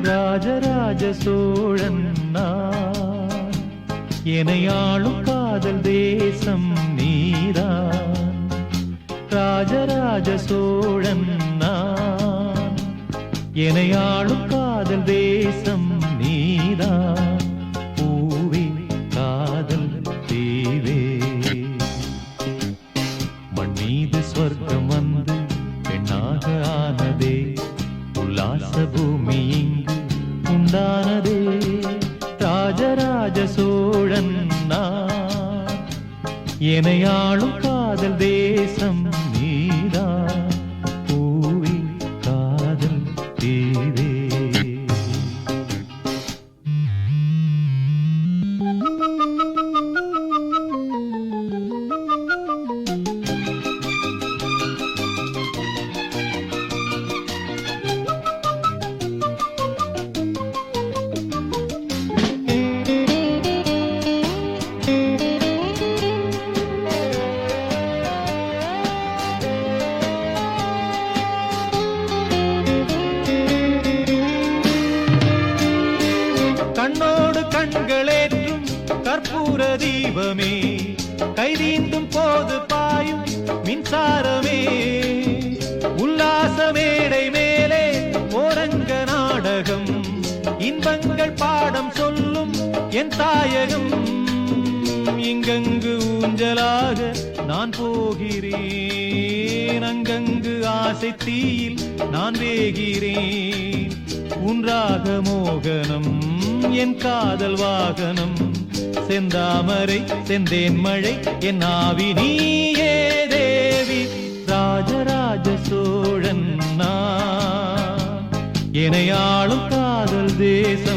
ராஜராஜ சோழன் நான், எனையாளும் காதல் தேசம் நீதான். ராஜராஜ சோழன் நான், எனையாளும் காதல் தேசம் நீதான். பூவே காதல் தீவே, மண் மீது சொர்க்கம் வந்து பெண்ணாக ஆனதே, உல்லாச பூமி இங்கு உண்டானதே. ராஜராஜ சோழன் நான், எனையாளும் காதல் தேசம் நீதான். பூவே காதல் தீவே. கண்ணோடு கண்களேற்றும் கற்பூர தீபமே, கைதீண்டும் போது பாயும் மின்சாரமே, உல்லாச மேடை மேலே ஓரங்க நாடகம், இன்பங்கள் பாடம் சொல்லும் என் தாயகம். இங்கங்கு ஊஞ்சலாக நான் போகிறேன், அங்கங்கு ஆசை தீயில் நான் வேகிறேன். உன்றாக மோகனம் என் காதல் வாகனம், செந்தாமரை செந்தேன் மழை என் ஆவி நீயே தேவி. ராஜராஜ சோழன் நான், எனையாளும் காதல் தேசம்